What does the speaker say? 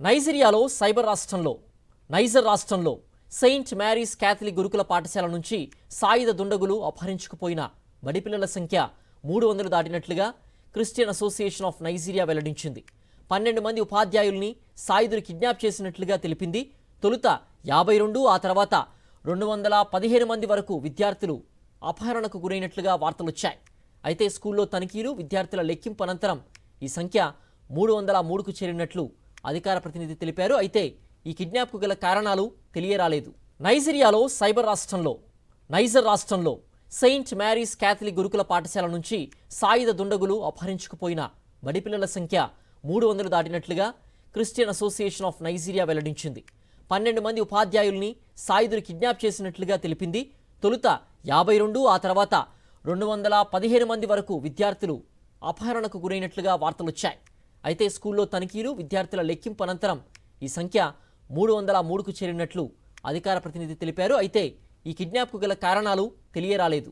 Niger రాష్ట్రంలో Saint marries Catholic గురుకుల పాఠశాల నుంచి సాయుధ దుండగులు అపహరించుకుపోయిన బడిపిల్లల సంఖ్య 300 దాటినట్లుగా క్రిస్టియన్ అసోసియేషన్ ఆఫ్ నైజీరియా వెల్లడించింది. 12 మంది ఉపాధ్యాయుల్ని సాయుధులు కిడ్నాప్ చేసినట్లుగా తెలిపింది. తొలుత 52, ఆ తర్వాత 215 మంది వరకు విద్యార్థులు అపహరణకు గురైనట్లుగా వార్తలొచ్చాయి. అయితే స్కూల్లో తనిఖీలు, విద్యార్థుల లెక్కింపు అనంతరం ఈ సంఖ్య 303కు చేరినట్లు అధికార ప్రతినిధి తెలిపారు. అయితే ఈ కిడ్నాప్కు గల కారణాలు తెలియరాలేదు. నైజర్ రాష్ట్రంలో సెయింట్ మ్యారీస్ క్యాథలిక్ గురుకుల పాఠశాల నుంచి సాయుధ దుండగులు అపహరించుకుపోయిన బడిపిల్లల సంఖ్య 300 దాటినట్లుగా క్రిస్టియన్ అసోసియేషన్ ఆఫ్ నైజీరియా వెల్లడించింది. 12 మంది ఉపాధ్యాయుల్ని సాయుధులు కిడ్నాప్ చేసినట్లుగా తెలిపింది. తొలుత 52, ఆ తర్వాత 215 మంది వరకు విద్యార్థులు అపహరణకు గురైనట్లుగా వార్తలొచ్చాయి. అయితే స్కూల్లో తనిఖీలు, విద్యార్థుల లెక్కింపు అనంతరం ఈ సంఖ్య 303కు చేరినట్లు అధికార ప్రతినిధి తెలిపారు. అయితే ఈ కిడ్నాప్కు గల కారణాలు తెలియరాలేదు.